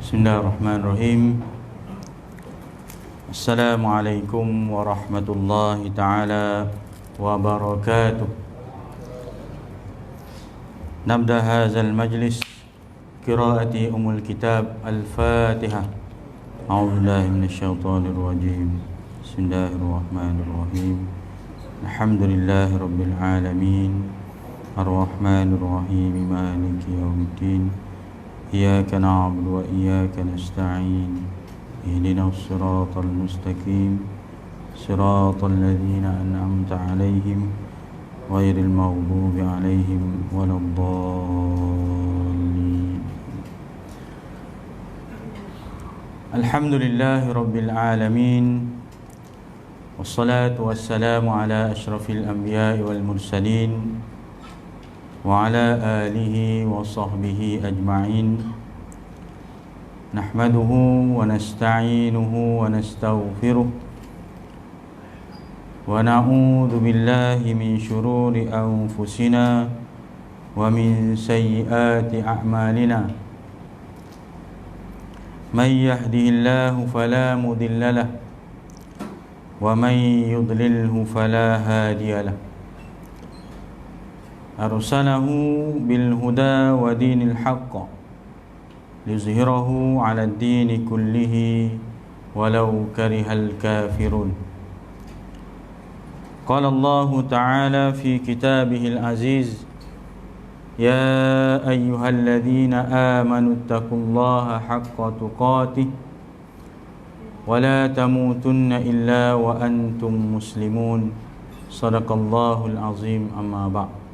Bismillahirrahmanirrahim. Assalamualaikum warahmatullahi ta'ala wabarakatuh. Nabda hazal majlis qiraati umul kitab al-Fatihah. A'udzubillahi minasyaitonir rajim. Bismillahirrahmanirrahim. Alhamdulillahi rabbil alamin. Ar-Rahmanir Rahim. Maliki yaumiddin. Iyyaka na'budu wa iyyaka nasta'in. Ihdinas siratal mustaqim. Siratal ladzina an'amta 'alaihim ghairil maghdubi 'alaihim waladdallin. Alhamdulillahi rabbil alamin. Wassalatu wassalamu ala asyrafil anbiya'i wal mursalin wa ala alihi wa sahbihi ajma'in. Nahmaduhu wa nasta'inuhu wa nastaghfiruh wa na'udzu billahi min shururi anfusina wa min sayyiati a'malina. Man yahdihillahu fala mudilla lahu wa man yudlilhu fala hadiya lahu. Arsalahu bil huda wa dinil haqq liyuzhirahu 'ala ad-dini kullihi walau karihal kafirun. Qala Allah ta'ala fi kitabihil aziz, ya ayyuhalladzina amanu taqullaha haqqa tuqatih wa la tamutunna illa wa antum muslimun. Sadaqallahul azim. Amma ba'd.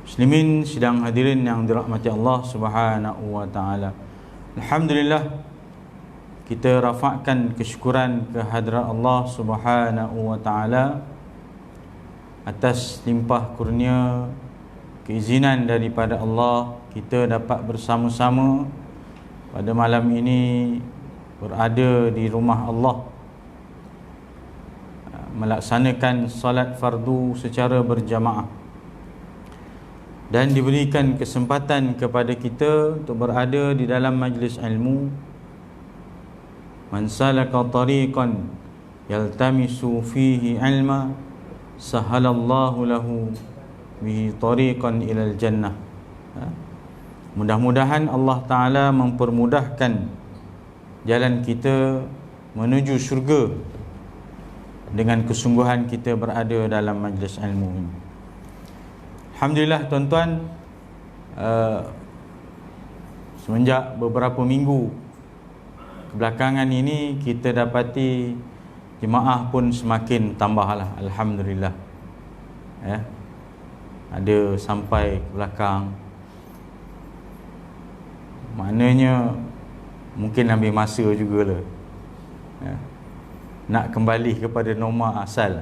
Muslimin sidang hadirin yang dirahmati Allah Subhanahu wa taala. Alhamdulillah, kita rafakkan kesyukuran kehadrat Allah Subhanahu wa taala atas limpah kurnia keizinan daripada Allah, kita dapat bersama-sama pada malam ini berada di rumah Allah, melaksanakan salat fardu secara berjamaah, dan diberikan kesempatan kepada kita untuk berada di dalam majlis ilmu. Man salaka tariqan yaltamisu fihi ilma sahalallahu lahu bihi tariqan ilal jannah. Mudah-mudahan Allah Ta'ala mempermudahkan jalan kita menuju syurga dengan kesungguhan kita berada dalam majlis ilmu ini. Alhamdulillah tuan-tuan, semenjak beberapa minggu kebelakangan ini kita dapati jemaah pun semakin tambahlah. Alhamdulillah, ya, ada sampai ke belakang. Maknanya mungkin ambil masa jugalah, ya, nak kembali kepada norma asal.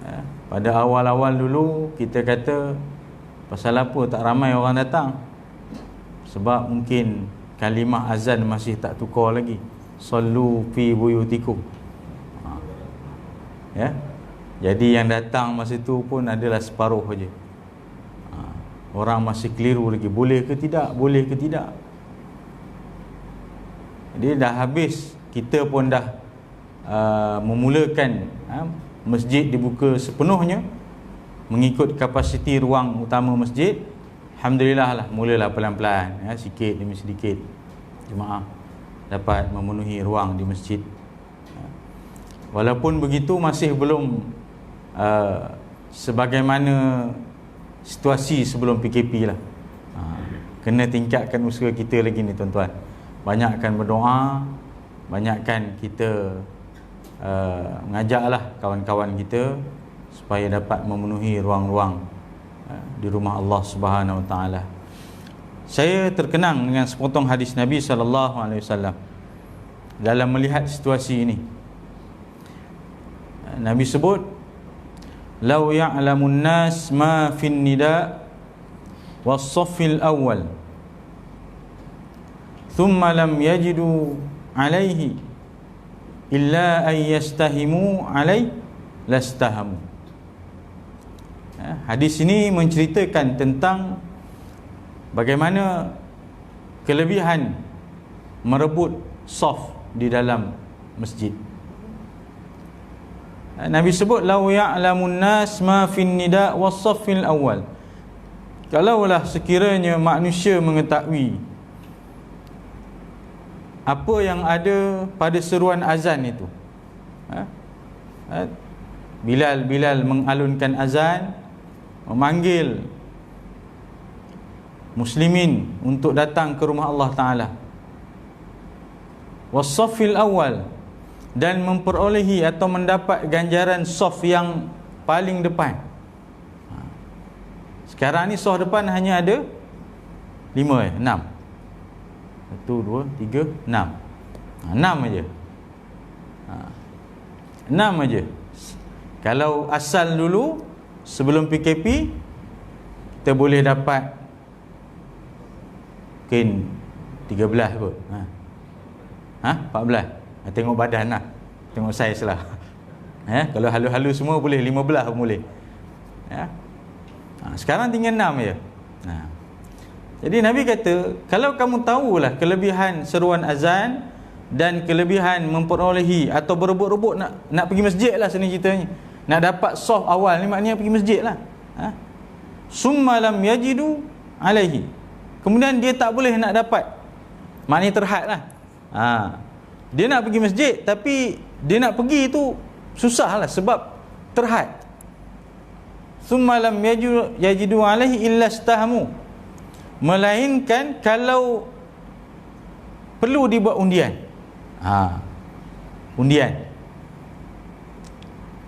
Ya, pada awal-awal dulu kita kata pasal apa tak ramai orang datang? Sebab mungkin kalimah azan masih tak tukar lagi. Sallu fi buyutikum. Ya. Jadi yang datang masa tu pun adalah separuh saja. Orang masih keliru lagi, boleh ke tidak? Boleh ke tidak? Jadi dah habis, kita pun dah memulakan masjid dibuka sepenuhnya mengikut kapasiti ruang utama masjid. Alhamdulillah lah, mulalah pelan-pelan, ya, sikit demi sedikit jemaah dapat memenuhi ruang di masjid. Walaupun begitu masih belum sebagaimana situasi sebelum PKP lah. Kena tingkatkan usaha kita lagi ni tuan-tuan. Banyakkan berdoa, banyakkan kita mengajaklah kawan-kawan kita supaya dapat memenuhi ruang-ruang di rumah Allah Subhanahu Wa Taala. Saya terkenang dengan sepotong hadis Nabi sallallahu alaihi wasallam dalam melihat situasi ini. Nabi sebut, "Lau ya'lamun nas ma fin nida was-saffil awwal, thumma lam yajidu alaihi illa an yastahimu alai lastahamu." Hadis ini menceritakan tentang bagaimana kelebihan merebut saf di dalam masjid. Nabi sebut lau ya'lamun nas ma fin nida' was saffil awal. Kalaulah sekiranya manusia mengetahui apa yang ada pada seruan azan itu, Bilal mengalunkan azan, memanggil muslimin untuk datang ke rumah Allah Ta'ala, was saffil awal, dan memperolehi atau mendapat ganjaran saf yang paling depan. Sekarang ni saf depan hanya ada 6. 1, 2, 3, 6. 6 aja. 6 aja. Kalau asal dulu sebelum PKP kita boleh dapat mungkin 13 kot. 14. Tengok badan lah, tengok saiz lah. Kalau halu-halu semua boleh 15 pun boleh. Sekarang tinggal 6 je. Jadi Nabi kata, kalau kamu tahulah kelebihan seruan azan dan kelebihan memperolehi atau berebut-rebut nak pergi masjid lah, sini ceritanya, nak dapat saf awal ni, maknanya pergi masjid lah. Summa lam yajidu alaihi, kemudian dia tak boleh nak dapat, maknanya terhad lah. Dia nak pergi masjid, tapi dia nak pergi tu susah lah sebab terhad. Summa lam yajidu alaihi illa istahamu, melainkan kalau perlu dibuat undian. Undian.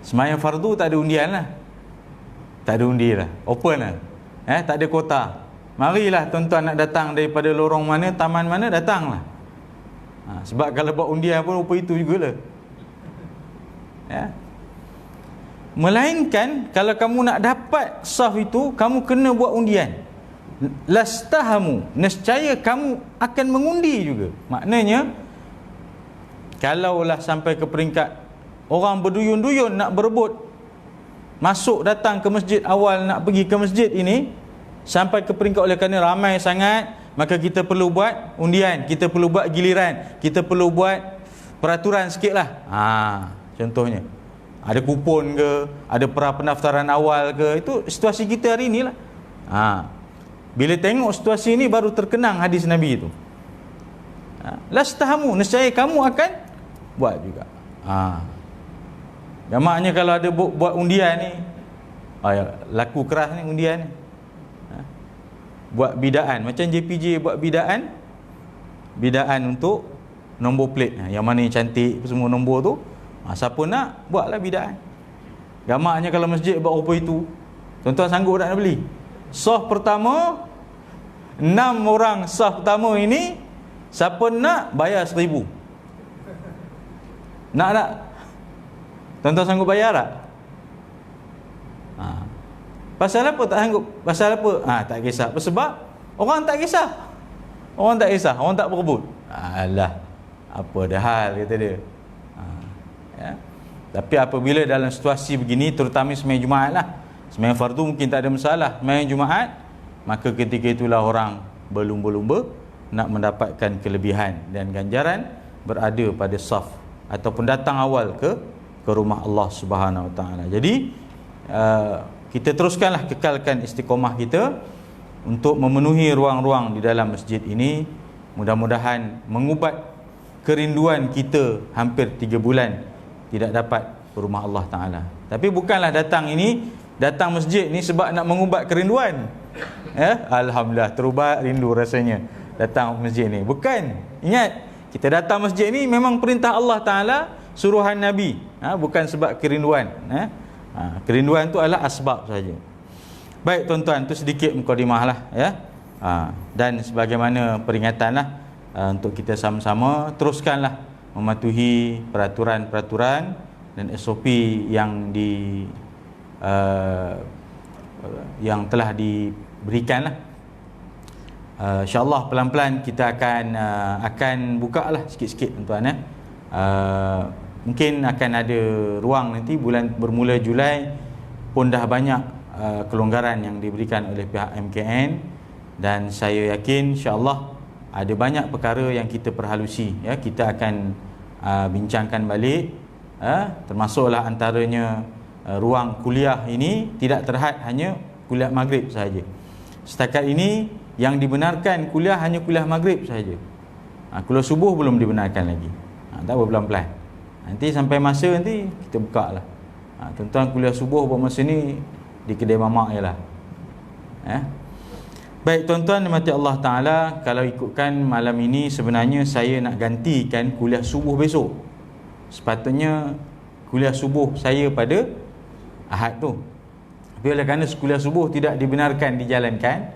Sembahyang fardu tak ada undian lah. Tak ada undi lah, open lah. Tak ada kota. Marilah tuan-tuan nak datang daripada lorong mana, taman mana, datanglah. Sebab kalau buat undian pun rupa itu jugalah. Melainkan kalau kamu nak dapat saf itu, kamu kena buat undian. Lastahamu, nescaya kamu akan mengundi juga. Maknanya kalaulah sampai ke peringkat orang berduyun-duyun nak berebut masuk datang ke masjid awal, nak pergi ke masjid ini, sampai ke peringkat oleh kerana ramai sangat, maka kita perlu buat undian, kita perlu buat giliran, kita perlu buat peraturan sikit lah. Contohnya ada kupon ke, ada pendaftaran awal ke. Itu situasi kita hari ni lah. Bila tengok situasi ni baru terkenang hadis Nabi itu. Lastahamu, nescaya kamu akan buat juga. Jamaknya kalau ada buat undian ni, laku keras ni undian ni. Buat bidaan, macam JPJ buat bidaan untuk nombor plate, yang mana yang cantik semua nombor tu. Siapa nak, buatlah bidaan. Gamaknya kalau masjid buat apa itu, tuan-tuan sanggup tak nak beli? Saf pertama 6 orang, saf pertama ini, siapa nak bayar 1,000. Nak tak? Tuan-tuan sanggup bayar tak? Pasal apa tak sanggup? Pasal apa? Tak kisah. Sebab orang tak kisah. Orang tak kisah, orang tak berebut. Alah, apa dah hal, kata dia. Tapi apabila dalam situasi begini, terutama sembahyang Jumaat lah, sembahyang fardu mungkin tak ada masalah, sembahyang Jumaat, maka ketika itulah orang berlumba-lumba nak mendapatkan kelebihan dan ganjaran berada pada saf ataupun datang awal ke rumah Allah Subhanahu Wa Taala. Jadi kita teruskanlah kekalkan istiqamah kita untuk memenuhi ruang-ruang di dalam masjid ini. Mudah-mudahan mengubat kerinduan kita hampir 3 bulan tidak dapat ke rumah Allah Ta'ala. Tapi bukanlah datang masjid ni sebab nak mengubat kerinduan. Alhamdulillah, terubat rindu rasanya datang masjid ni. Bukan. Ingat, kita datang masjid ni memang perintah Allah Ta'ala, suruhan Nabi. Bukan sebab kerinduan. Kerinduan tu adalah asbab saja. Baik tuan-tuan, tu sedikit mukadimah lah, ya. Dan sebagaimana peringatan lah, untuk kita sama-sama teruskanlah mematuhi peraturan-peraturan dan SOP yang yang telah diberikan lah. InsyaAllah pelan-pelan kita akan buka lah sikit-sikit tuan-tuan, mungkin akan ada ruang nanti bermula Julai pun dah banyak kelonggaran yang diberikan oleh pihak MKN. Dan saya yakin insya-Allah ada banyak perkara yang kita perhalusi, ya, kita akan bincangkan balik, termasuklah antaranya ruang kuliah ini tidak terhad hanya kuliah maghrib sahaja. Setakat ini yang dibenarkan kuliah hanya kuliah maghrib sahaja. Kuliah subuh belum dibenarkan lagi. Tak apa, pelan-pelan. Nanti sampai masa nanti kita buka lah. Tuan-tuan kuliah subuh buat masa ni di kedai mamak je lah. Baik tuan-tuan dimati Allah Ta'ala, kalau ikutkan malam ini sebenarnya saya nak gantikan kuliah subuh besok. Sepatutnya kuliah subuh saya pada Ahad tu. Tapi oleh kerana kuliah subuh tidak dibenarkan dijalankan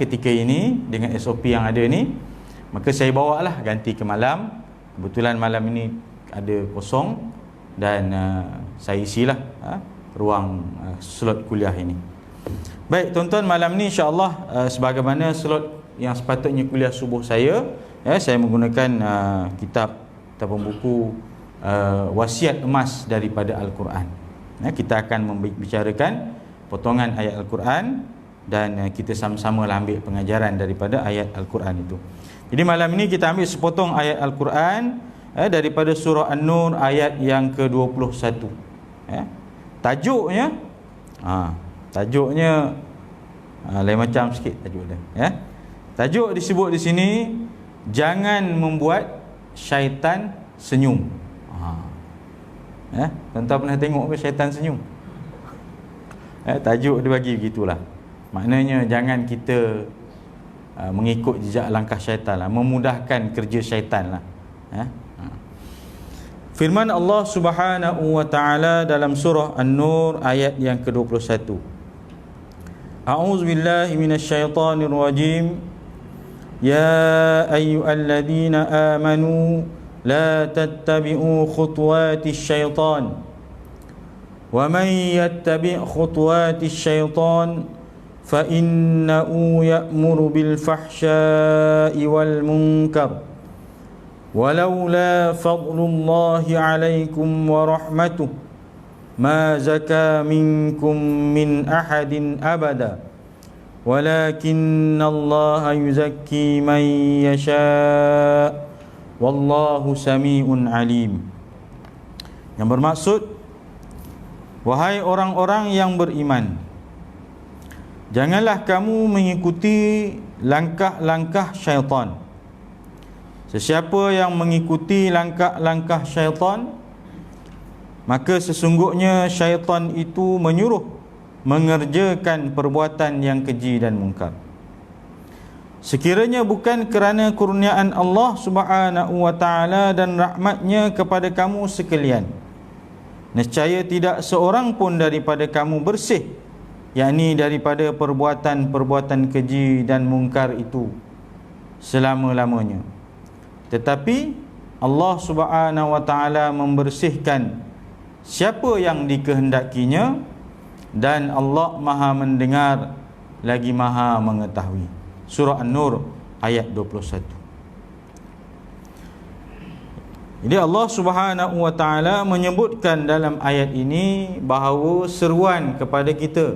ketika ini dengan SOP yang ada ni, maka saya bawa lah ganti ke malam. Kebetulan malam ini ada kosong dan saya isilah ruang slot kuliah ini. Baik tuan-tuan, malam ni insya-Allah sebagaimana slot yang sepatutnya kuliah subuh saya, saya menggunakan kitab ataupun buku wasiat emas daripada Al-Quran. Kita akan membicarakan potongan ayat Al-Quran dan kita sama-sama ambil pengajaran daripada ayat Al-Quran itu. Jadi malam ini kita ambil sepotong ayat Al-Quran daripada surah An-Nur ayat yang ke-21. Tajuknya lain macam sikit tajuk dia. Tajuk disebut di sini, jangan membuat syaitan senyum. Tuan-tuan pernah tengok ke syaitan senyum? Tajuk dia bagi begitulah. Maknanya jangan kita mengikut jejak langkah syaitan lah, memudahkan kerja syaitan lah. Firman Allah Subhanahu wa taala dalam surah An-Nur ayat yang ke-21. A'udzu billahi minasyaitonir rajim. Ya ayyuhalladzina amanu la tattabi'u khutuwatis syaitan. Wa man yattabi' khutuwatis syaitan fa innahu ya'muru bil fahsya'i wal munkar. Walaula fadlullahi 'alaikum wa rahmatuhu ma zaka minkum min ahadin abada walakinallaha yuzakki man yasha wallahu sami'un alim. Yang bermaksud, wahai orang-orang yang beriman, janganlah kamu mengikuti langkah-langkah syaitan. Sesiapa yang mengikuti langkah-langkah syaitan, maka sesungguhnya syaitan itu menyuruh mengerjakan perbuatan yang keji dan mungkar. Sekiranya bukan kerana kurniaan Allah Subhanahu wa taala dan rahmatnya kepada kamu sekalian, nescaya tidak seorang pun daripada kamu bersih, yakni daripada perbuatan-perbuatan keji dan mungkar itu selama-lamanya. Tetapi Allah Subhanahu wa taala membersihkan siapa yang dikehendakinya, dan Allah Maha mendengar lagi Maha mengetahui. Surah An-Nur ayat 21. Jadi Allah Subhanahu wa taala menyebutkan dalam ayat ini bahawa seruan kepada kita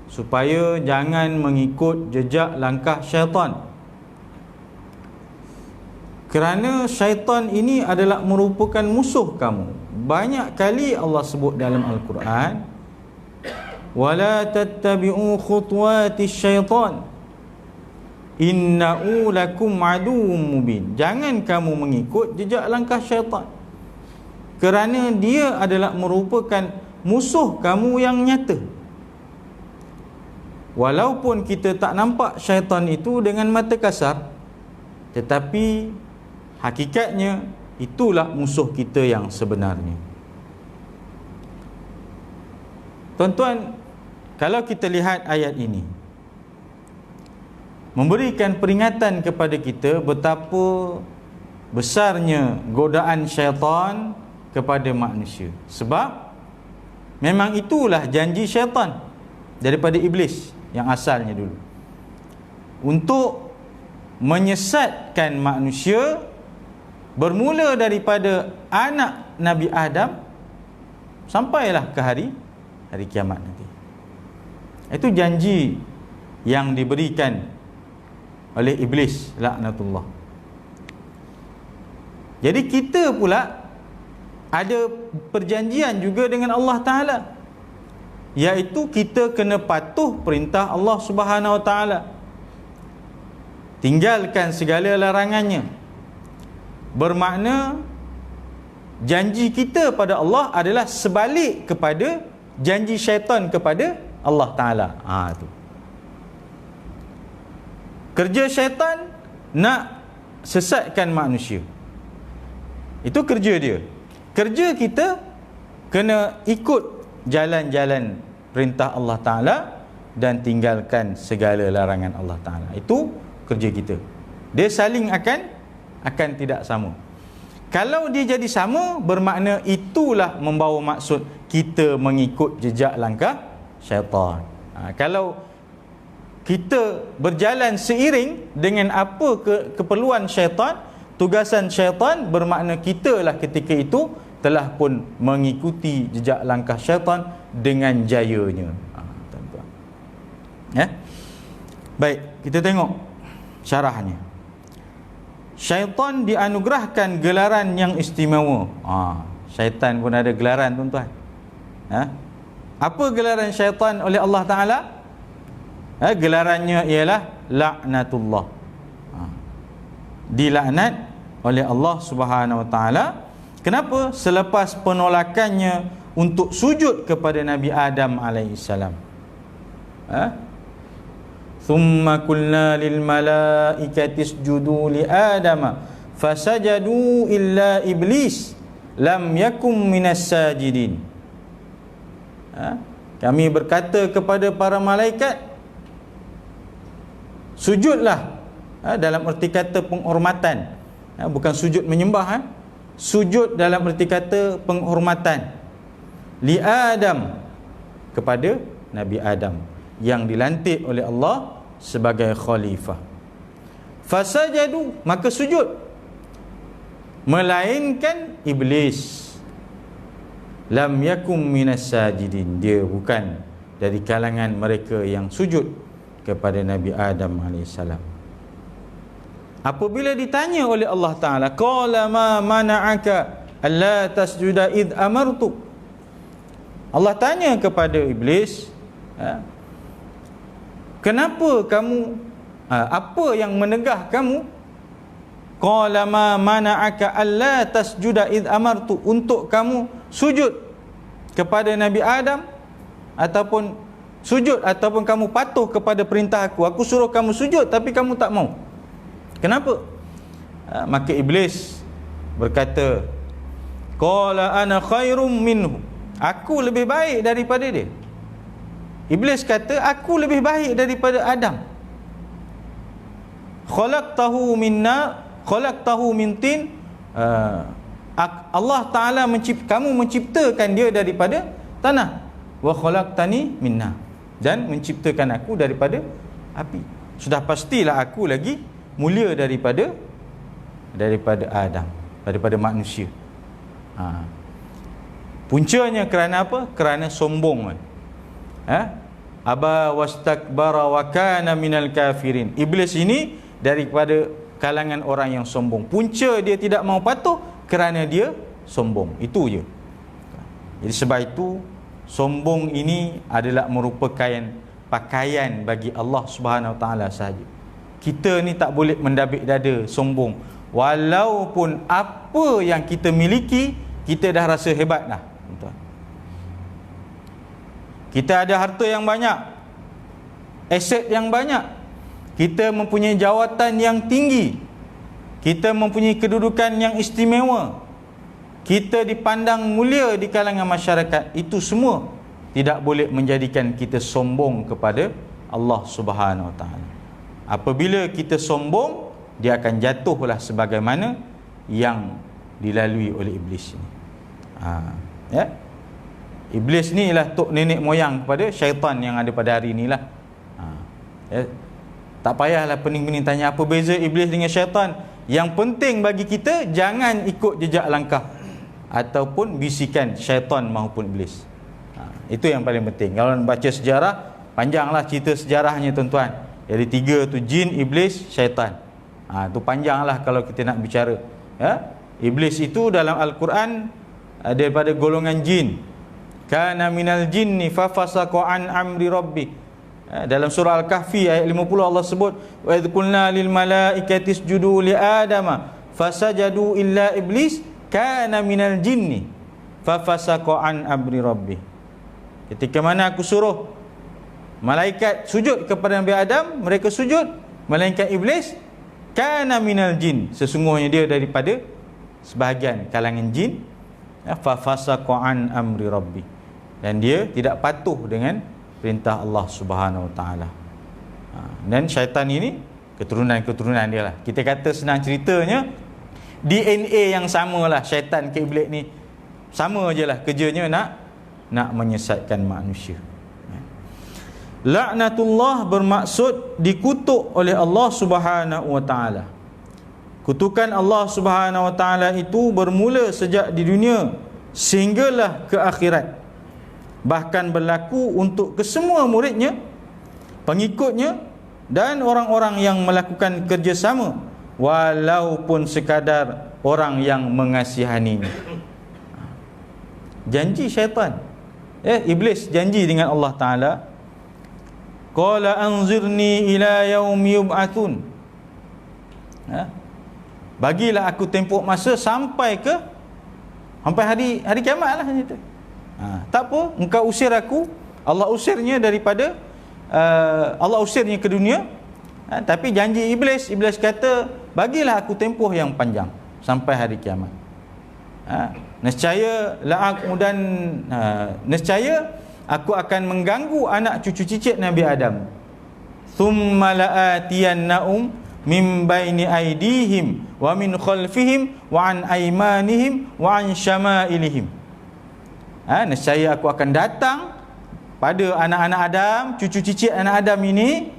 supaya jangan mengikut jejak langkah syaitan. Kerana syaitan ini adalah merupakan musuh kamu. Banyak kali Allah sebut dalam Al-Quran, wala tattabi'u khutuwatis syaitan innahu lakum aduwwum mubin. Jangan kamu mengikut jejak langkah syaitan, kerana dia adalah merupakan musuh kamu yang nyata. Walaupun kita tak nampak syaitan itu dengan mata kasar, tetapi hakikatnya itulah musuh kita yang sebenarnya. Tuan-tuan, kalau kita lihat ayat ini, memberikan peringatan kepada kita betapa besarnya godaan syaitan kepada manusia. Sebab memang itulah janji syaitan daripada iblis yang asalnya dulu, untuk menyesatkan manusia, bermula daripada anak Nabi Adam sampailah ke hari kiamat nanti. Itu janji yang diberikan oleh iblis laknatullah. Jadi kita pula ada perjanjian juga dengan Allah Ta'ala, iaitu kita kena patuh perintah Allah Subhanahu Wa Ta'ala, tinggalkan segala larangannya. Bermakna janji kita pada Allah adalah sebalik kepada janji syaitan kepada Allah Ta'ala. Tu kerja syaitan nak sesatkan manusia, itu kerja dia. Kerja kita kena ikut jalan-jalan perintah Allah Ta'ala dan tinggalkan segala larangan Allah Ta'ala. Itu kerja kita. Dia saling akan tidak sama. Kalau dia jadi sama, bermakna itulah membawa maksud kita mengikut jejak langkah syaitan. Kalau kita berjalan seiring dengan apa keperluan syaitan, tugasan syaitan, bermakna kita lah ketika itu telah pun mengikuti jejak langkah syaitan dengan jayanya. Tuan-tuan. Baik, kita tengok syarahnya. Syaitan dianugerahkan gelaran yang istimewa. Syaitan pun ada gelaran, tuan-tuan. Apa gelaran syaitan oleh Allah Ta'ala? Gelarannya ialah laknatullah. Dilaknat oleh Allah Subhanahu Wa Ta'ala. Kenapa? Selepas penolakannya untuk sujud kepada Nabi Adam alaihissalam. Thumma qulna lil malaikati isjudu li Adama fasajadu illa iblis lam yakum minas sajidin. Kami berkata kepada para malaikat, sujudlah, dalam erti kata penghormatan, bukan sujud menyembah, sujud dalam erti kata penghormatan, li Adam, kepada Nabi Adam yang dilantik oleh Allah sebagai khalifah. Fasajadu, maka sujud, melainkan iblis. Lam yakum minas sajidin, dia bukan dari kalangan mereka yang sujud kepada Nabi Adam alaihissalam. Apabila ditanya oleh Allah Ta'ala, qala ma mana'aka alla tasjuda id amartu, Allah tanya kepada iblis, kenapa kamu, apa yang menegah kamu? Qala ma mana'aka alla tasjuda id amartu, untuk kamu sujud kepada Nabi Adam, ataupun sujud, ataupun kamu patuh kepada perintah aku. Aku suruh kamu sujud tapi kamu tak mau. Kenapa? Maka iblis berkata, qala ana khairum minhu, aku lebih baik daripada dia. Iblis kata, aku lebih baik daripada Adam. Khalaqtahu min tin, Allah Ta'ala kamu menciptakan dia daripada tanah, wa khalaqtani minna, dan menciptakan aku daripada api. Sudah pastilah aku lagi mulia daripada Adam, daripada manusia. Puncanya kerana apa? Kerana sombong. Aba wastakbara wa kana minal kafirin. Iblis ini daripada kalangan orang yang sombong. Punca dia tidak mau patuh kerana dia sombong. Itu je. Jadi sebab itu sombong ini adalah merupakan pakaian bagi Allah Subhanahu Wa Taala sahaja. Kita ni tak boleh mendabik dada sombong. Walaupun apa yang kita miliki, kita dah rasa hebat dah. Kita ada harta yang banyak, aset yang banyak, kita mempunyai jawatan yang tinggi, kita mempunyai kedudukan yang istimewa, kita dipandang mulia di kalangan masyarakat. Itu semua tidak boleh menjadikan kita sombong kepada Allah Subhanahu Wa Taala. Apabila kita sombong, dia akan jatuhlah sebagaimana yang dilalui oleh iblis ini. Iblis ni ialah tok nenek moyang kepada syaitan yang ada pada hari inilah. Tak payahlah pening-pening tanya apa beza iblis dengan syaitan. Yang penting bagi kita, jangan ikut jejak langkah ataupun bisikan syaitan maupun iblis. Itu yang paling penting. Kalau baca sejarah, panjanglah cerita sejarahnya tuan-tuan. Jadi 3 tu jin, iblis, syaitan. Tu panjanglah kalau kita nak bicara. Ya? Iblis itu dalam Al-Quran daripada golongan jin. Kana minal jinni fafasaqa an amri rabbi. Dalam surah Al-Kahfi ayat 50 Allah sebut wa idh qulna lil malaikati isjudu li adama fasajadu illa iblis kana minal jinni fafasaqa an amri rabbi. Ketika mana aku suruh malaikat sujud kepada Nabi Adam, mereka sujud, melainkan iblis kana minal jin, sesungguhnya dia daripada sebahagian kalangan jin, fafasaqa an amri rabbi, dan dia tidak patuh dengan perintah Allah Subhanahu Wa Taala. Dan syaitan ini keturunan dia lah. Kita kata senang ceritanya, DNA yang samalah syaitan ke iblis ni, sama je lah kerjanya nak menyesatkan manusia. Laknatullah bermaksud dikutuk oleh Allah Subhanahu Wa Taala. Kutukan Allah Subhanahu Wa Taala itu bermula sejak di dunia sehinggalah ke akhirat. Bahkan berlaku untuk kesemua muridnya, pengikutnya dan orang-orang yang melakukan kerjasama, walaupun sekadar orang yang mengasihaninya. Janji syaitan, iblis janji dengan Allah Ta'ala, qala anzirni ila yaumi yub'atsun, bagilah aku tempoh masa sampai hari kiamat lah. Tak apa, engkau usir aku, Allah usirnya daripada Allah usirnya ke dunia, tapi janji iblis kata bagilah aku tempoh yang panjang sampai hari kiamat. Nescaya aku akan mengganggu anak cucu cicit Nabi Adam. Thumma la'atiyannahum min baini aydihim wa min khalfihim wa an aymanihim wa an syama'ilihim. Nescaya aku akan datang pada anak-anak Adam, cucu cicit anak Adam ini,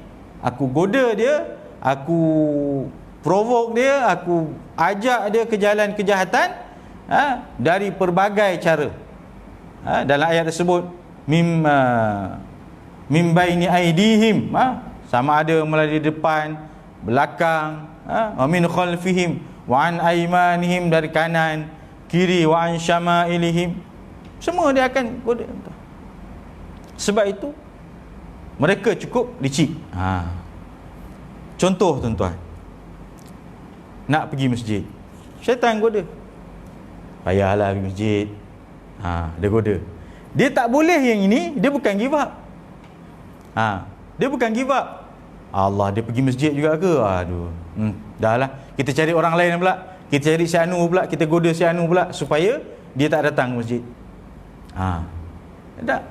aku goda dia, aku provoke dia, aku ajak dia ke jalan kejahatan, dari pelbagai cara. Dalam ayat tersebut mim baini aidihim, sama ada melalui depan, belakang, wa min khalfihim wa an aymanihim, dari kanan, kiri, wa an syama'ilihim, semua dia akan goda. Sebab itu mereka cukup licik. Contoh tuan-tuan, nak pergi masjid, syaitan goda, payahlah pergi masjid. Dia goda. Dia tak boleh yang ini, dia bukan give up. Dia bukan give up. Allah, dia pergi masjid juga ke? Aduh. Dah lah, kita cari orang lain pula. Kita cari si Anu pula, kita goda si Anu pula supaya dia tak datang ke masjid. Tak.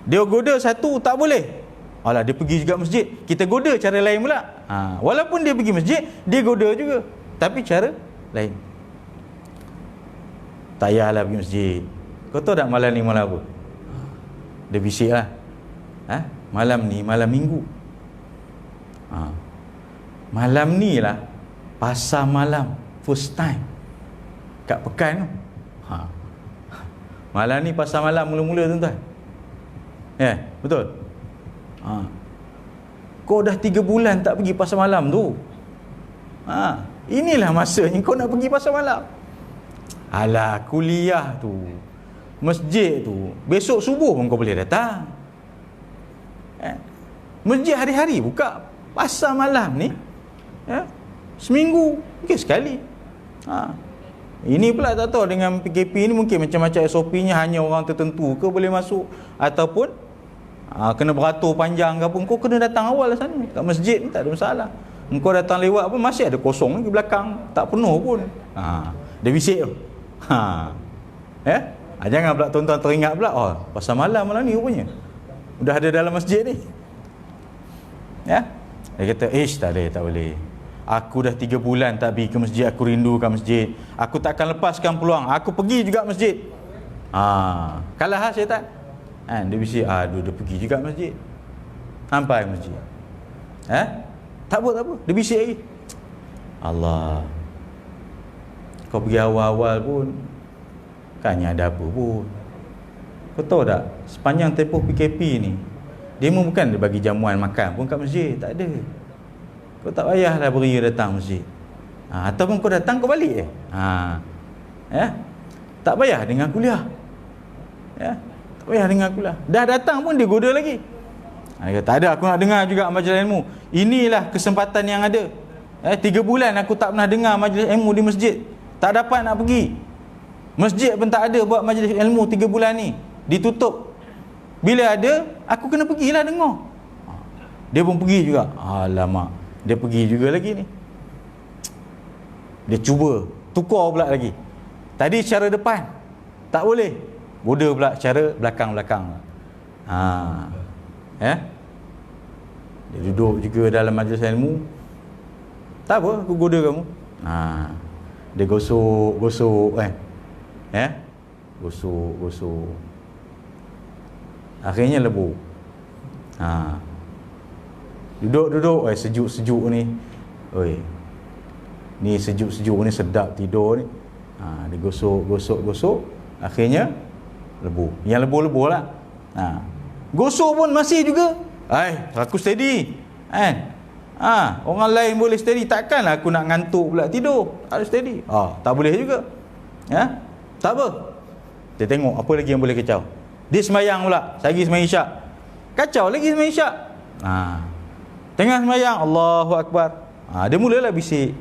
Dia goda satu tak boleh. Alah, dia pergi juga masjid, kita goda cara lain pula. Walaupun dia pergi masjid, dia goda juga, tapi cara lain. Tak payahlah pergi masjid. Kau tahu tak malam ni malam apa? Dia bisik lah. Malam ni malam minggu. Malam ni lah pasar malam first time kat Pekan tu. Malam ni pasar malam mula-mula tuan-tuan. Betul? Kau dah 3 bulan tak pergi pasar malam tu. Inilah masanya kau nak pergi pasar malam. Alah, kuliah tu, masjid tu, besok subuh pun kau boleh datang. Masjid hari-hari buka, pasar malam ni seminggu mungkin sekali. Ini pula tak tahu, dengan PKP ni mungkin macam-macam SOP-nya, hanya orang tertentu ke boleh masuk, ataupun kena beratur panjang ke apa. Kau kena datang awal sana. Kat masjid ni tak ada masalah. Engkau datang lewat pun masih ada kosong lagi belakang, tak penuh pun. Dia bisik tu. Jangan pula tuan-tuan teringat pula, pasal malam ni rupanya udah ada dalam masjid ni. Dia kata, tak boleh. Aku dah 3 bulan tak pergi ke masjid, aku rindukan masjid. Aku takkan lepaskan peluang, aku pergi juga masjid. Kalah syaitan. Dia bisik, dia pergi juga masjid. Sampai masjid. Tak apa. Dia bisik lagi. Allah, kau pergi awal-awal pun kan ada apa pun. Kau tahu tak, sepanjang tempoh PKP ni Dia bukan dia bagi jamuan makan pun kat masjid, tak ada. Kau tak payahlah beria datang masjid. Ataupun kau datang kau balik ya. Tak payah dengan kuliah. Ya. Tak payah dengan kuliah. Dah datang pun dia goda lagi. Dia kata, tak ada, aku nak dengar juga majlis ilmu. Inilah kesempatan yang ada. 3 bulan aku tak pernah dengar majlis ilmu di masjid. Tak dapat nak pergi. Masjid pun tak ada buat majlis ilmu 3 bulan ni. Ditutup. Bila ada, aku kena pergilah dengar. Dia pun pergi juga. Alamak, dia pergi juga lagi ni. Dia cuba tukar pula lagi. Tadi cara depan tak boleh, goda pula cara belakang-belakang. Dia duduk juga dalam majlis ilmu. Tak apa, aku goda kamu. Dia gosok gosok. Akhirnya lebu. Duduk sejuk-sejuk ni. Ni sejuk-sejuk ni, sedap tidur ni. Dia gosok. Akhirnya lebu. Yang lebu-lebu lah. Gosok pun masih juga. Aku steady. Kan? Orang lain boleh steady. Takkanlah aku nak ngantuk pula tidur. Harus steady. Tak boleh juga. Tak apa. Dia tengok apa lagi yang boleh kacau. Dia semayang pula. Lagi semayang isyak. Kacau lagi semayang isyak. Tengah semayang, Allahu Akbar. Dia mulalah bisik.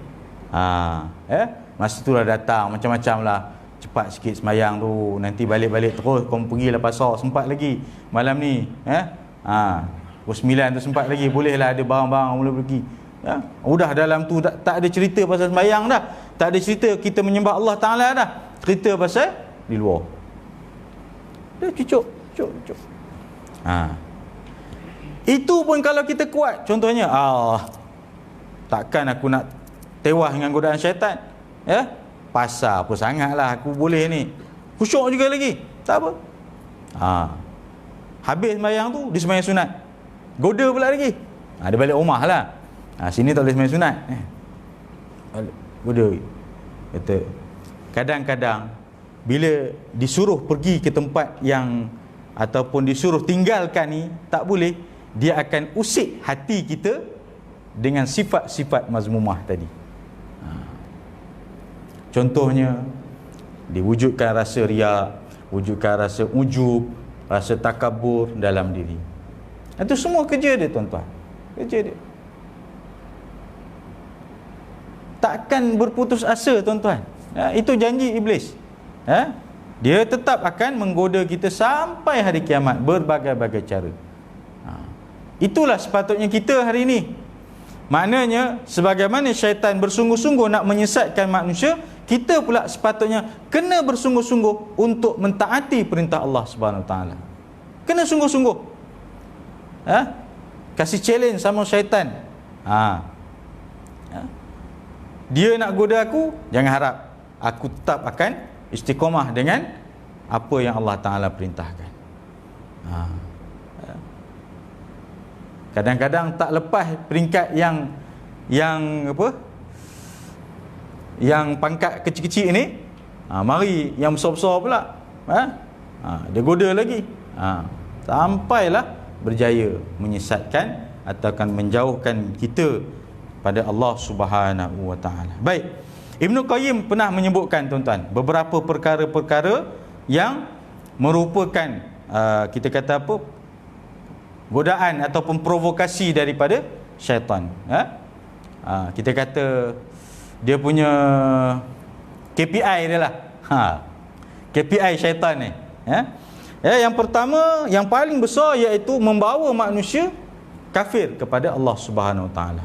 Masa tu lah datang macam-macam lah. Cepat sikit semayang tu, nanti balik-balik terus. Kau pergilah pasar, sempat lagi malam ni. Pukul 9 tu sempat lagi, bolehlah ada barang-barang mula pergi. Udah dalam tu tak ada cerita pasal semayang dah. Tak ada cerita kita menyembah Allah Ta'ala dah. Cerita pasal di luar. Dia cucuk. Itu pun kalau kita kuat. Contohnya, takkan aku nak tewas dengan godaan syaitan. Pasal apa sangatlah aku boleh ni. Khusyuk juga lagi. Tak apa. Habis sembahyang tu, dia sembahyang sunat. Goda pula lagi. Dia balik rumah lah. Sini tak boleh sembahyang sunat. Goda. Kata, kadang-kadang bila disuruh pergi ke tempat yang ataupun disuruh tinggalkan ni, tak boleh. Dia akan usik hati kita dengan sifat-sifat mazmumah tadi. Contohnya, diwujudkan rasa riak, wujudkan rasa ujub, rasa takabur dalam diri. Itu semua kerja dia, tuan-tuan. Kerja dia. Takkan berputus asa, tuan-tuan. Itu janji iblis. Dia tetap akan menggoda kita sampai hari kiamat berbagai-bagai cara. Itulah sepatutnya kita hari ini. Maknanya, sebagaimana syaitan bersungguh-sungguh nak menyesatkan manusia, kita pula sepatutnya kena bersungguh-sungguh untuk mentaati perintah Allah Subhanahu Wa Taala. Kena sungguh-sungguh. Kasih challenge sama syaitan. Dia nak goda aku, jangan harap aku tetap akan istiqamah dengan apa yang Allah Ta'ala perintahkan. Kadang-kadang tak lepas peringkat yang apa? Yang pangkat kecil-kecil ni, mari yang besar-besar pula. Dia goda lagi. Sampailah berjaya menyesatkan atau akan menjauhkan kita pada Allah Subhanahu Wa Taala. Baik. Ibnu Qayyim pernah menyebutkan, tuan-tuan, beberapa perkara-perkara yang merupakan kita kata apa, godaan ataupun provokasi daripada syaitan. Kita kata dia punya KPI dia lah. KPI syaitan ni. Yang pertama, yang paling besar, iaitu membawa manusia kafir kepada Allah Subhanahu Wa Taala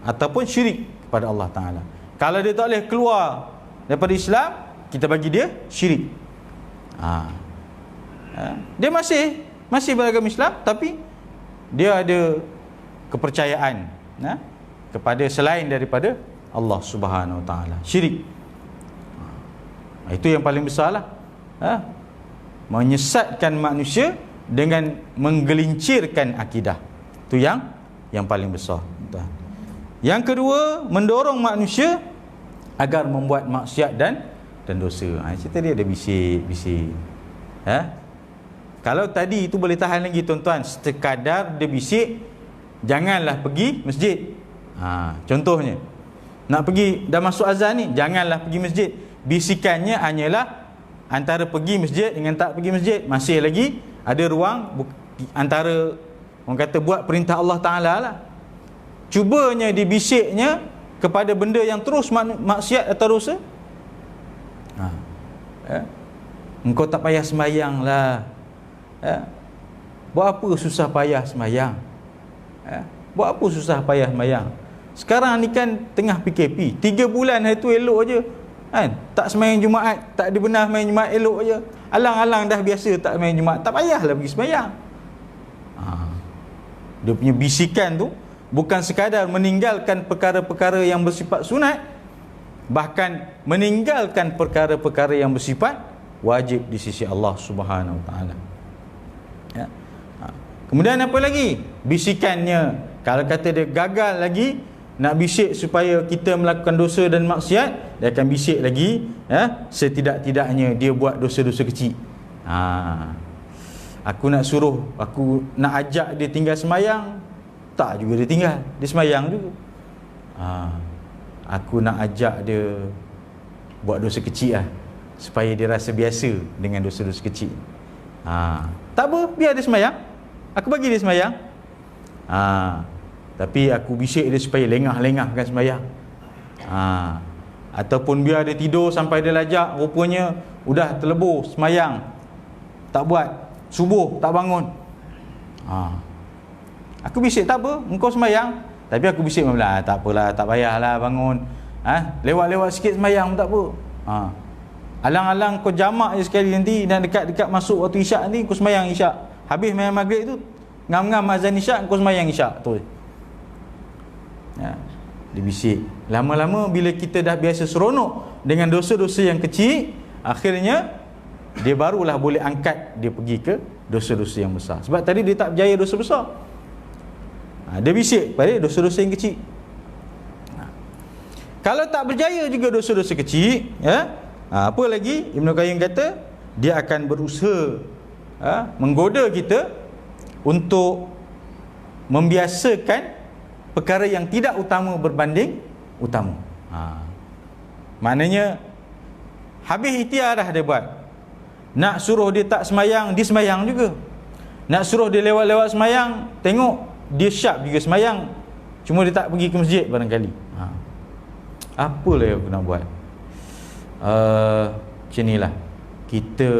ataupun syirik kepada Allah Taala. Kalau dia tak boleh keluar daripada Islam, kita bagi dia syirik. Dia masih beragama Islam, tapi dia ada kepercayaan kepada selain daripada Allah Subhanahu Wa Taala. Syirik. Itu yang paling besarlah. Menyesatkan manusia dengan menggelincirkan akidah. Itu yang paling besar. Yang kedua, mendorong manusia agar membuat maksiat dan dosa. Cerita dia ada bisik-bisik. Kalau tadi itu boleh tahan lagi tuan-tuan, sekadar dia bisik, janganlah pergi masjid. Contohnya, nak pergi dah masuk azan ni, janganlah pergi masjid. Bisikannya hanyalah antara pergi masjid dengan tak pergi masjid. Masih lagi ada ruang antara, orang kata, buat perintah Allah Ta'ala lah. Cubanya dibisiknya kepada benda yang terus maksiat atau dosa. Engkau tak payah sembahyang lah. Buat apa susah payah sembahyang? Buat apa susah payah sembahyang? Sekarang ni kan tengah PKP, 3 bulan hari tu elok je kan? Tak sembahyang Jumaat, tak ada benar sembahyang Jumaat, elok je. Alang-alang dah biasa tak sembahyang Jumaat, tak payahlah pergi sembahyang. Dia punya bisikan tu bukan sekadar meninggalkan perkara-perkara yang bersifat sunat, bahkan meninggalkan perkara-perkara yang bersifat wajib di sisi Allah Subhanahu Wa Taala. Kemudian apa lagi? Bisikannya, kalau kata dia gagal lagi nak bisik supaya kita melakukan dosa dan maksiat, dia akan bisik lagi, setidak-tidaknya dia buat dosa-dosa kecil. Aku nak suruh, aku nak ajak dia tinggal sembahyang, tak juga dia tinggal, dia sembahyang juga. Aku nak ajak dia buat dosa kecil lah, supaya dia rasa biasa dengan dosa-dosa kecil. Tak apa, biar dia sembahyang, aku bagi dia sembahyang. Tapi aku bisik dia supaya lengah-lengahkan sembahyang. Ataupun biar dia tidur sampai dia lajak, rupanya udah terlebur sembahyang, tak buat, subuh tak bangun. Aku bisik, tak apa, engkau sembahyang. Tapi aku bisik memang, tak apalah, tak payahlah bangun. Lewat-lewat sikit sembahyang pun tak apa. Alang-alang kau jamak je sekali nanti, dan dekat-dekat masuk waktu isyak nanti, kau sembahyang isyak. Habis sembahyang maghrib tu, ngam-ngam azan isyak, kau sembahyang isyak tu. Dia bisik. Lama-lama bila kita dah biasa seronok dengan dosa-dosa yang kecil, akhirnya dia barulah boleh angkat dia pergi ke dosa-dosa yang besar. Sebab tadi dia tak berjaya dosa besar, dia bisik pada dosa-dosa yang kecil. Kalau tak berjaya juga dosa-dosa kecil, apa lagi Ibn Qayyim kata, dia akan berusaha menggoda kita untuk membiasakan perkara yang tidak utama berbanding utama. Maknanya habis ikhtiar dah dia buat, nak suruh dia tak semayang, dia semayang juga. Nak suruh dia lewat-lewat semayang, tengok dia syak juga semayang, cuma dia tak pergi ke masjid barangkali. Apalah yang aku nak buat? Macam inilah, kita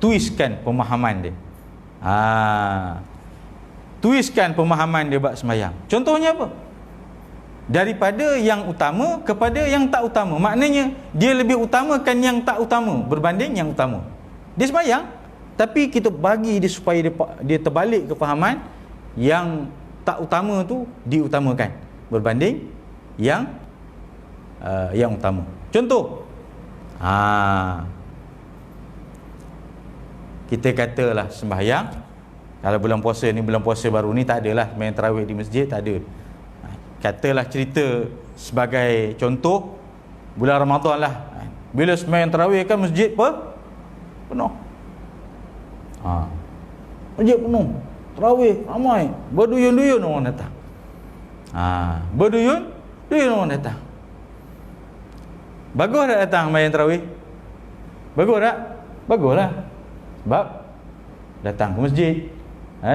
twistkan pemahaman dia. Twistkan pemahaman dia bab semayang. Contohnya apa? Daripada yang utama kepada yang tak utama. Maknanya dia lebih utamakan yang tak utama berbanding yang utama. Dia semayang, tapi kita bagi dia supaya dia terbalik kefahaman, yang tak utama tu diutamakan berbanding yang utama. Contoh, kita katalah sembahyang, kalau bulan puasa ni, bulan puasa baru ni tak adalah sembahyang tarawih di masjid, tak ada. Katalah cerita sebagai contoh, bulan Ramadan lah, bila sembahyang tarawih kan masjid penuh. Masjid penuh, tarawih ramai, berduyun-duyun orang datang. Berduyun-duyun orang datang. Bagus tak datang sembahyang tarawih? Bagus tak? Baguslah. Sebab datang ke masjid,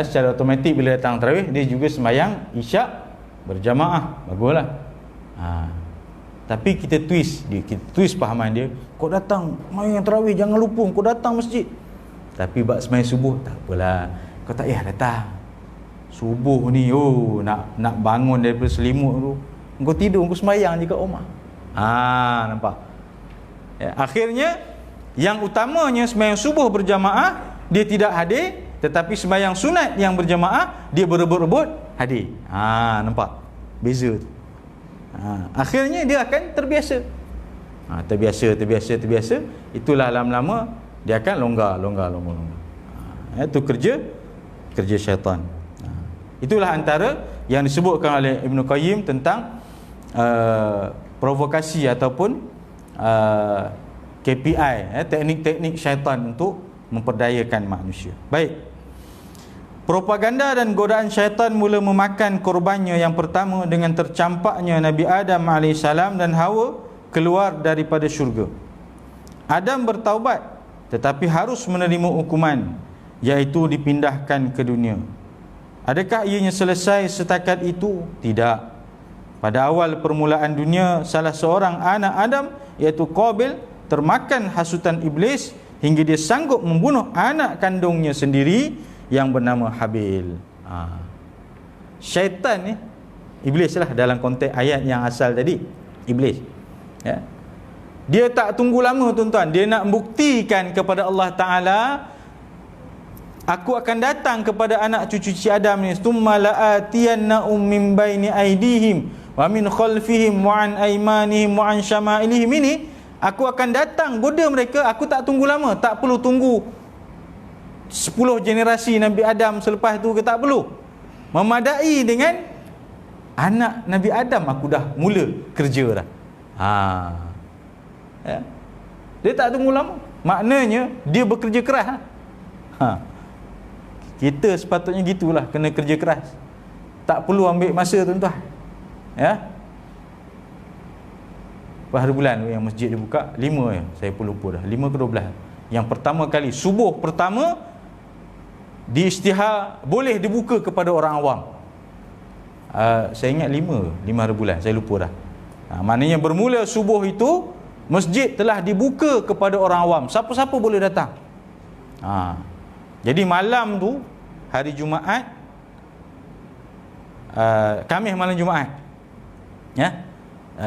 secara automatik bila datang tarawih, dia juga sembahyang isyak berjamaah. Baguslah. Tapi kita twist dia, kita twist pahaman dia. Kau datang sembahyang tarawih, jangan lupa kau datang masjid. Tapi bab sembahyang subuh, tak apalah, kau tak payah datang. Subuh ni, nak bangun daripada selimut tu, kau tidur, kau sembahyang je kat rumah. Nampak? Akhirnya yang utamanya sembahyang subuh berjamaah, dia tidak hadir, tetapi sembahyang sunat yang berjamaah dia berebut-rebut hadir. Nampak beza tu. Akhirnya dia akan terbiasa. Terbiasa. Itulah lama-lama dia akan longgar. Itu kerja syaitan. Itulah antara yang disebutkan oleh Ibn Qayyim tentang provokasi ataupun KPI, teknik-teknik syaitan untuk memperdayakan manusia. Baik. Propaganda dan godaan syaitan mula memakan korbannya yang pertama dengan tercampaknya Nabi Adam AS dan Hawa keluar daripada syurga. Adam bertaubat tetapi harus menerima hukuman, iaitu dipindahkan ke dunia. Adakah ianya selesai setakat itu? Tidak. Pada awal permulaan dunia, salah seorang anak Adam, iaitu Qabil, termakan hasutan iblis hingga dia sanggup membunuh anak kandungnya sendiri yang bernama Habil. Syaitan ni, iblis lah dalam konteks ayat yang asal tadi, iblis, ya. Dia tak tunggu lama tuan-tuan, dia nak buktikan kepada Allah Ta'ala, aku akan datang kepada anak cucu Adam ni, tsumma la'atiyannahum min baini aydihim wa min khalfihim wa an aymanihim wa an syama'ilihim. Ini aku akan datang goda mereka. Aku tak tunggu lama, tak perlu tunggu 10 generasi Nabi Adam selepas tu ke, tak perlu. Memadai dengan anak Nabi Adam aku dah mula kerja dah. Ya. Dia tak tunggu lama. Maknanya dia bekerja keras. Kita sepatutnya gitulah, kena kerja keras. Tak perlu ambil masa tuan-tuan. Ya. Berapa hari bulan yang masjid dibuka? 5 ya. Saya pun lupa dah. 5 ke 12. Yang pertama kali subuh pertama di Isytihar boleh dibuka kepada orang awam. Saya ingat 5 hari bulan, saya lupa dah. Maknanya bermula subuh itu masjid telah dibuka kepada orang awam. Siapa-siapa boleh datang. Jadi malam tu, hari Jumaat, Khamis malam Jumaat, ya,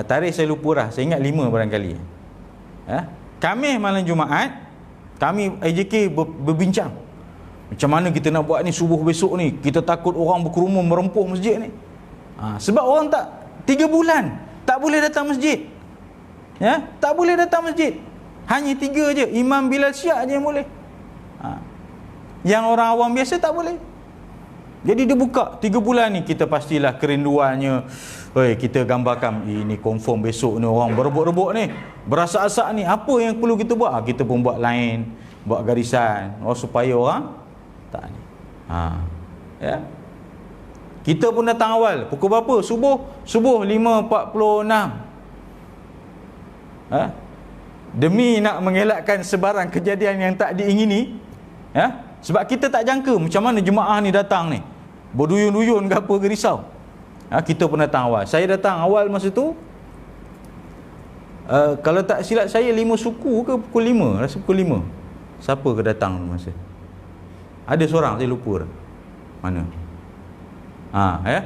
tarikh saya lupa dah, saya ingat 5 barangkali, ya. Khamis malam Jumaat, kami AJK berbincang macam mana kita nak buat ni subuh besok ni. Kita takut orang berkerumun merempuh masjid ni. Sebab orang tak 3 bulan tak boleh datang masjid, ya, tak boleh datang masjid. Hanya 3 je, Imam Bilal Syiah je yang boleh. Yang orang awam biasa tak boleh. Jadi dia buka 3 bulan ni, kita pastilah kerinduannya. Kita gambarkan ini confirm besok ni orang berebut-rebut ni, berasak-asak ni, apa yang perlu kita buat? Kita pun buat lain, buat garisan, supaya orang tak ni. Ya. Kita pun datang awal. Pukul berapa? Subuh 5.46. Demi nak mengelakkan sebarang kejadian yang tak diingini, ya. Sebab kita tak jangka macam mana jemaah ni datang ni, berduyun-duyun ke apa ke, risau. Kita pun datang awal. Saya datang awal masa tu, kalau tak silap saya 5 suku ke pukul 5, rasa pukul 5. Siapa ke datang masa? Ada seorang, saya lupa dah mana. Ya.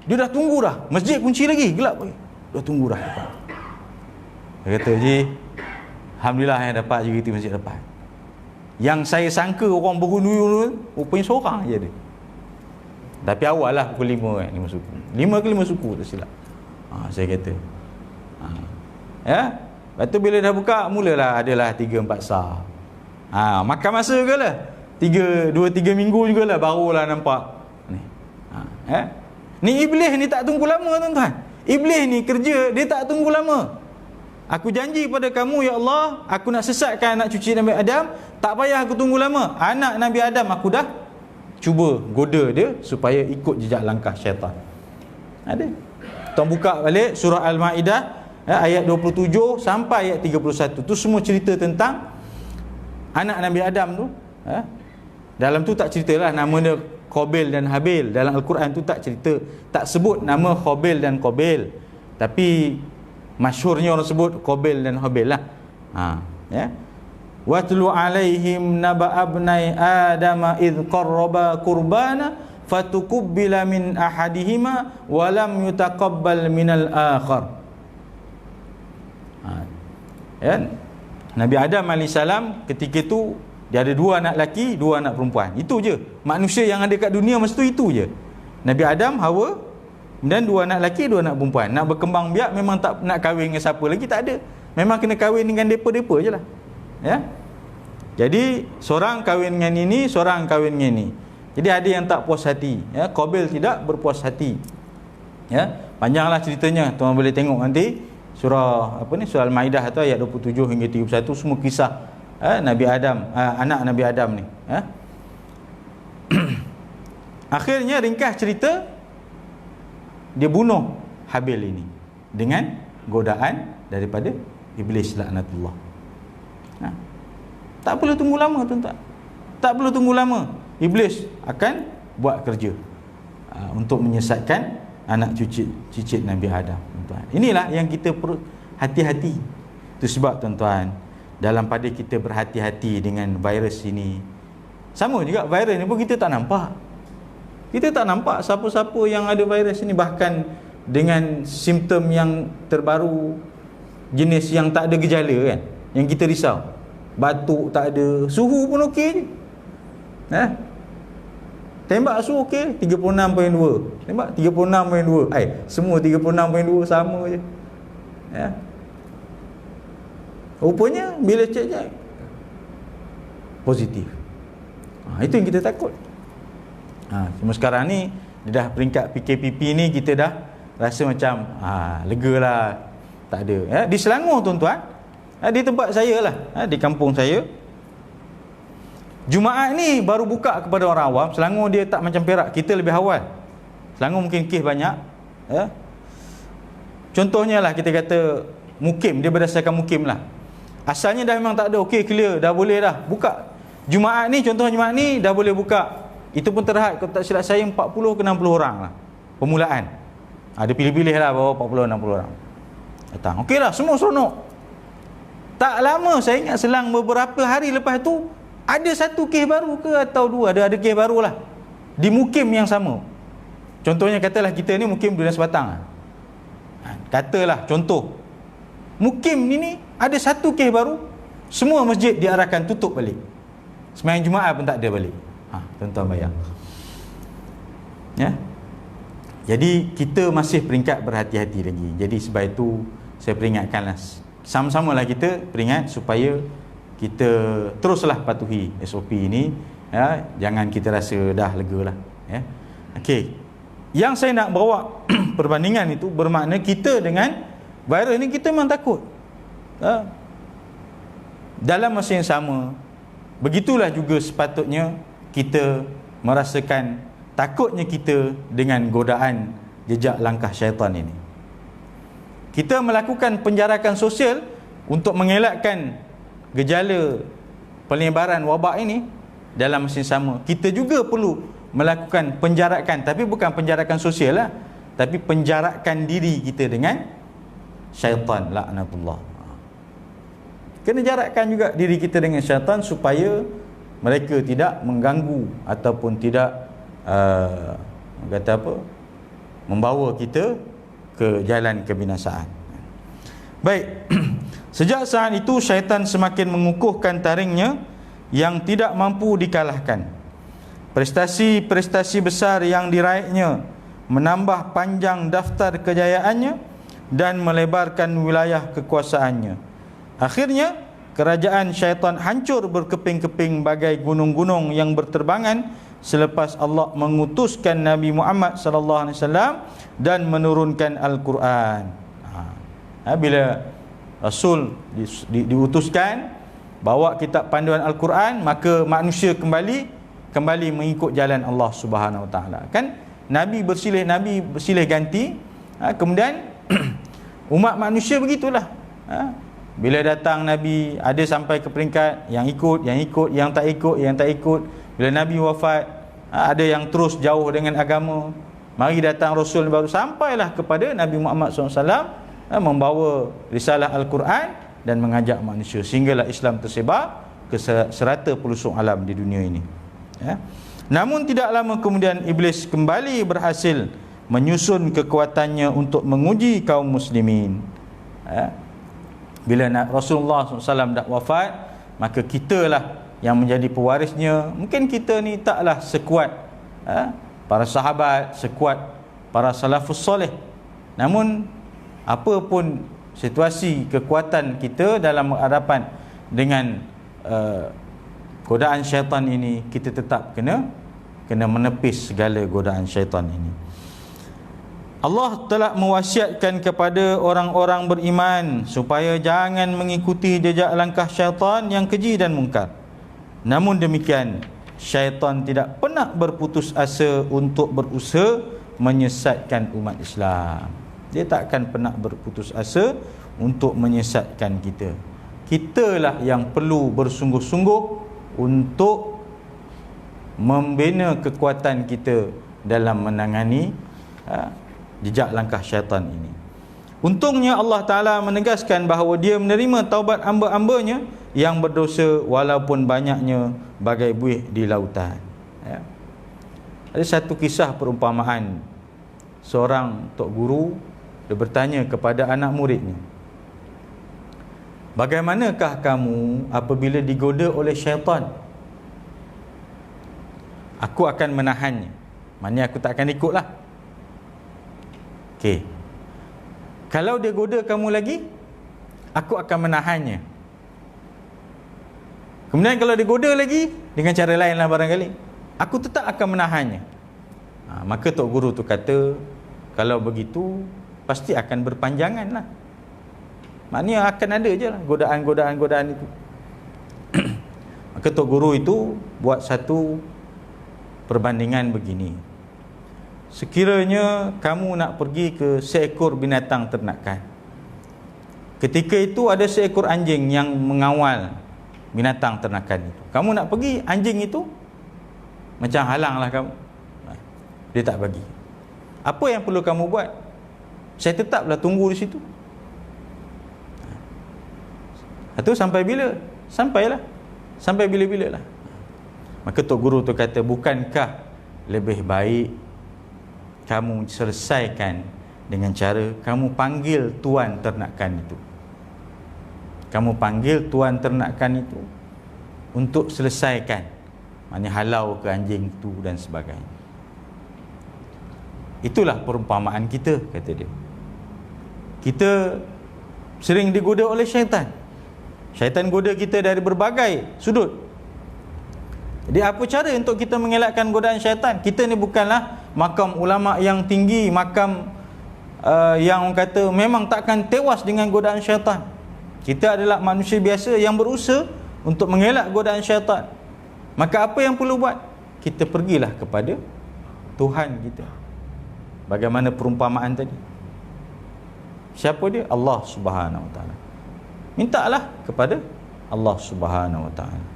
Dia dah tunggu dah, masjid kunci lagi, gelap lagi, dah tunggu dah. Dia kata, "Ji, alhamdulillah yang dapat JKT masjid dapat." Yang saya sangka orang berhuyun-huyun, rupanya seorang je dia. Tapi awal lah pukul 5 kan, 5 suku. 5 ke 5 suku tak silap. Saya kata. Ya. Lepas tu bila dah buka, mulalah adalah 3-4 sah. Makan masa ke lah. 2-3 minggu jugalah barulah nampak ni. Ni iblis ni tak tunggu lama tuan-tuan. Iblis ni kerja, dia tak tunggu lama. Aku janji pada kamu, ya Allah, aku nak sesatkan anak cucu Nabi Adam, tak payah aku tunggu lama. Anak Nabi Adam aku dah cuba goda dia supaya ikut jejak langkah syaitan. Ada. Tuan buka balik surah Al-Maidah, ayat 27 sampai ayat 31. Tu semua cerita tentang anak Nabi Adam tu. Dalam tu tak ceritalah nama dia Qabil dan Habil. Dalam Al-Quran tu tak cerita, tak sebut nama Qabil dan Qabil. Tapi masyhurnya orang sebut Qabil dan Habil lah. Ya. Watlu alaihim naba abnai adama idh qarraba qurbana fatukubbila min ahadihima wa lam yutaqabbal minal akhar. Ya. Nabi Adam AS ketika itu dia ada 2 anak lelaki, 2 anak perempuan. Itu je manusia yang ada kat dunia masa tu, itu je. Nabi Adam, Hawa, dan 2 anak lelaki, 2 anak perempuan. Nak berkembang biak memang tak nak kahwin dengan siapa lagi, tak ada. Memang kena kahwin dengan depa-depa je lah. Ya. Jadi seorang kahwin dengan ini, seorang kahwin dengan ini. Jadi ada yang tak puas hati, ya. Qabil tidak berpuas hati. Ya. Panjanglah ceritanya, tuan boleh tengok nanti surah surah Al-Maidah tu ayat 27 hingga 31, semua kisah Nabi Adam, anak Nabi Adam ni. Akhirnya ringkas cerita, dia bunuh Habil ini dengan godaan daripada iblis laknatullah. Tak perlu tunggu lama tuan-tuan. Tak perlu tunggu lama. Iblis akan buat kerja untuk menyesatkan anak cicit Nabi Adam, tuan-tuan. Inilah yang kita perlu hati-hati. Itu sebab tuan-tuan, dalam pada kita berhati-hati dengan virus ini. Sama juga virus ni pun kita tak nampak. Kita tak nampak siapa-siapa yang ada virus ini, bahkan dengan simptom yang terbaru, jenis yang tak ada gejala kan, yang kita risau. Batuk tak ada, suhu pun okey je. Tembak suhu okey 36.2. Tembak 36.2. Semua 36.2 sama je. Rupanya bila cek positif. Itu yang kita takut. Cuma sekarang ni dah peringkat PKPP ni, kita dah rasa macam lega lah, tak ada. Di Selangor tuan-tuan, di tempat saya lah, di kampung saya, Jumaat ni baru buka kepada orang awam. Selangor dia tak macam Perak, kita lebih awal. Selangor mungkin kes banyak. Contohnya lah, kita kata mukim, dia berdasarkan mukim lah. Asalnya dah memang tak ada, okey clear, dah boleh dah buka. Jumaat ni, contoh Jumaat ni dah boleh buka. Itu pun terhad, kalau tak silap saya 40 ke 60 orang lah permulaan. Ada pilih-pilih lah, bawa 40-60 orang datang. Okey lah, semua seronok. Tak lama, saya ingat selang beberapa hari lepas tu, ada satu kes baru ke atau dua, ada kes baru lah di mukim yang sama. Contohnya katalah kita ni mukim Durian Sebatang, katalah contoh mukim ni ada satu kes baru, semua masjid diarahkan tutup balik, sembahyang Jumaat pun tak ada balik. Tuan-tuan bayang. Jadi kita masih peringkat berhati-hati lagi. Jadi sebab itu saya peringatkanlah, sama-samalah kita peringat supaya kita teruslah patuhi SOP ini, jangan kita rasa dah lega lah. Okey, yang saya nak bawa perbandingan itu bermakna kita dengan virus ni, kita memang takut. Dalam masa yang sama, begitulah juga sepatutnya kita merasakan takutnya kita dengan godaan jejak langkah syaitan ini. Kita melakukan penjarakan sosial untuk mengelakkan gejala penyebaran wabak ini. Dalam masa yang sama, kita juga perlu melakukan penjarakan, tapi bukan penjarakan sosial lah, tapi penjarakan diri kita dengan syaitan laknatullah. Kena jarakkan juga diri kita dengan syaitan supaya mereka tidak mengganggu ataupun tidak membawa kita ke jalan kebinasaan. Baik. Sejak saat itu syaitan semakin mengukuhkan taringnya yang tidak mampu dikalahkan. Prestasi-prestasi besar yang diraihnya menambah panjang daftar kejayaannya dan melebarkan wilayah kekuasaannya. Akhirnya kerajaan syaitan hancur berkeping-keping bagai gunung-gunung yang berterbangan selepas Allah mengutuskan Nabi Muhammad sallallahu alaihi wasallam dan menurunkan Al-Quran. Bila Rasul diutuskan bawa kitab panduan Al-Quran, maka manusia kembali mengikut jalan Allah Subhanahu Wa Taala. Kan Nabi bersilih ganti, kemudian umat manusia begitulah. Bila datang Nabi, ada sampai ke peringkat yang ikut, yang tak ikut. Bila Nabi wafat, ada yang terus jauh dengan agama. Mari datang Rasul baru, sampailah kepada Nabi Muhammad SAW membawa risalah Al-Quran dan mengajak manusia, sehinggalah Islam tersebar ke serata pelosok alam di dunia ini. Namun tidak lama kemudian Iblis kembali berhasil menyusun kekuatannya untuk menguji kaum muslimin. Bila Rasulullah SAW dah wafat, maka kitalah yang menjadi pewarisnya. Mungkin kita ni taklah sekuat para sahabat, sekuat para salafus soleh, namun apa pun situasi kekuatan kita dalam berhadapan dengan godaan syaitan ini, kita tetap kena menepis segala godaan syaitan ini. Allah telah mewasiatkan kepada orang-orang beriman supaya jangan mengikuti jejak langkah syaitan yang keji dan mungkar. Namun demikian, syaitan tidak pernah berputus asa untuk berusaha menyesatkan umat Islam. Dia tak akan pernah berputus asa untuk menyesatkan kita. Kitalah yang perlu bersungguh-sungguh untuk membina kekuatan kita dalam menangani jejak langkah syaitan ini. Untungnya Allah Ta'ala menegaskan bahawa Dia menerima taubat hamba-hambanya yang berdosa walaupun banyaknya bagai buih di lautan. Ada satu kisah perumpamaan. Seorang tok guru, dia bertanya kepada anak muridnya, bagaimanakah kamu apabila digoda oleh syaitan? Aku akan menahannya. Maknanya aku tak akan ikutlah. Okey. Kalau dia goda kamu lagi, aku akan menahannya. Kemudian kalau dia goda lagi dengan cara lain lah barangkali, aku tetap akan menahannya. Maka tok guru tu kata, kalau begitu pasti akan berpanjangan lah. Maknanya akan ada je lah godaan itu. Maka tok guru itu buat satu perbandingan begini. Sekiranya kamu nak pergi ke seekor binatang ternakan, ketika itu ada seekor anjing yang mengawal binatang ternakan itu. Kamu nak pergi, anjing itu macam halanglah kamu. Dia tak bagi. Apa yang perlu kamu buat? Saya tetaplah tunggu di situ. Itu sampai bila? Sampailah. Sampai bila-bila lah. Maka tok guru tu kata, bukankah lebih baik kamu selesaikan dengan cara kamu panggil tuan ternakan itu. Kamu panggil tuan ternakan itu untuk selesaikan. Maknanya halau ke anjing itu dan sebagainya. Itulah perumpamaan kita, kata dia. Kita sering digoda oleh syaitan. Syaitan goda kita dari berbagai sudut. Jadi apa cara untuk kita mengelakkan godaan syaitan? Kita ni bukanlah makam ulama yang tinggi, makam yang orang kata memang takkan tewas dengan godaan syaitan. Kita adalah manusia biasa yang berusaha untuk mengelak godaan syaitan. Maka apa yang perlu buat? Kita pergilah kepada Tuhan kita. Bagaimana perumpamaan tadi? Siapa dia? Allah Subhanahu Wa Taala. Mintalah kepada Allah Subhanahu Wa Taala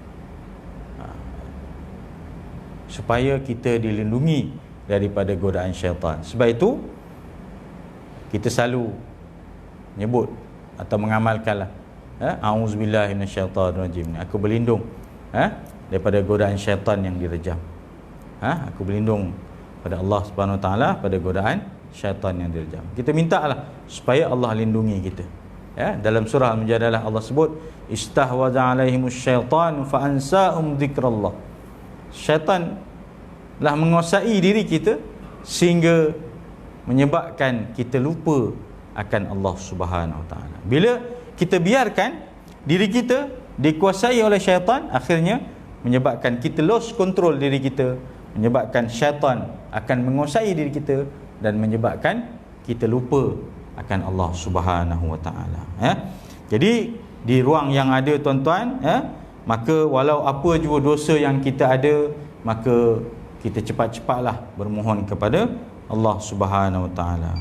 supaya kita dilindungi daripada godaan syaitan. Sebab itu kita selalu menyebut atau mengamalkanlah a'udzubillahi minasyaitanirrajim. Aku berlindung daripada godaan syaitan yang direjam. Aku berlindung pada Allah Subhanahu Wa Taala pada godaan syaitan yang direjam. Kita mintalah supaya Allah lindungi kita. Dalam surah Al-Mujadalah Allah sebut istahwaza alaihimus syaitan fa ansa'um dzikrallah. Syaitan lah menguasai diri kita sehingga menyebabkan kita lupa akan Allah Subhanahu Wa Taala. Bila kita biarkan diri kita dikuasai oleh syaitan, akhirnya menyebabkan kita lost control diri kita, menyebabkan syaitan akan menguasai diri kita dan menyebabkan kita lupa akan Allah Subhanahu Wa Taala. Jadi di ruang yang ada tuan-tuan, maka walau apa juga dosa yang kita ada, maka kita cepat-cepatlah bermohon kepada Allah Subhanahu Wa Taala.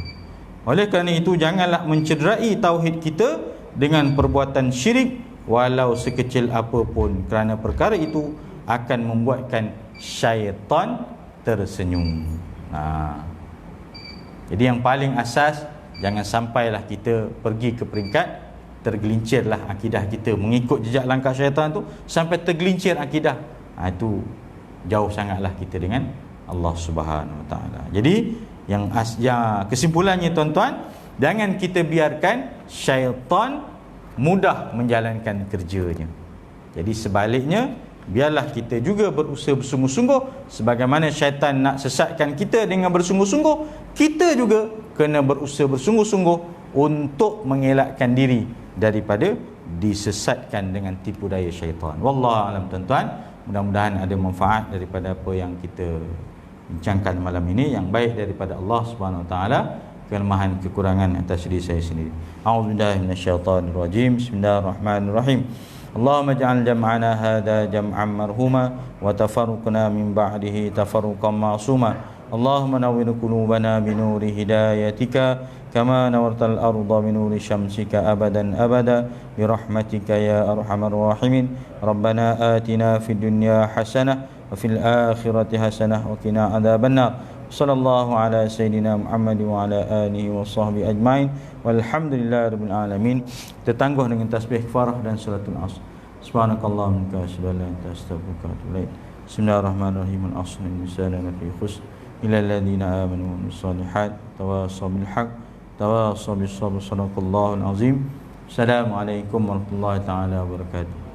Oleh kerana itu, janganlah mencederai tauhid kita dengan perbuatan syirik walau sekecil apapun, kerana perkara itu akan membuatkan syaitan tersenyum. Jadi yang paling asas, jangan sampailah kita pergi ke peringkat tergelincirlah akidah kita mengikut jejak langkah syaitan tu sampai tergelincir akidah. Itu jauh sangatlah kita dengan Allah Subhanahu Wa Taala. Jadi yang kesimpulannya tuan-tuan, jangan kita biarkan syaitan mudah menjalankan kerjanya. Jadi sebaliknya, biarlah kita juga berusaha bersungguh-sungguh. Sebagaimana syaitan nak sesatkan kita dengan bersungguh-sungguh, kita juga kena berusaha bersungguh-sungguh untuk mengelakkan diri daripada disesatkan dengan tipu daya syaitan. Wallahu alam tuan-tuan. Mudah-mudahan ada manfaat daripada apa yang kita bincangkan malam ini, yang baik daripada Allah Subhanahu Wa Taala, kelemahan, kekurangan atas diri saya sendiri. A'udzubillahi minasyaitonirrajim. Bismillahirrahmanirrahim. Allahumma ij'al jam'ana hadha jam'an marhuma wa tafarruqna min ba'dihi tafarruqan ma'suma. Allahumma nawwir qulubana bi nuri hidayatika kama nawartal arda bi nuri syamsika abadan abada bi rahmatika ya arhamar rahimin. Rabbana atina fid dunya hasanah wa fil akhirati hasanah wa qina adzabannar. Sallallahu ala sayyidina Muhammad wa ala alihi wa sahbihi ajmain. Walhamdulillahirabbil alamin. Kita tangguh dengan tasbih kafarah dan salatul asr. Subhanakallahumma wa asyhadu an la ilaha illa anta astaghfiruka wa atubu ilaik. Bismillahirrahmanirrahim. Al-asr insana lafi khusr illa alladhina amanu wa amilus solihat tawassaw bil haqq tawassaw bis sabr. Sadaqallahul azim. Assalamualaikum warahmatullahi taala wabarakatuh.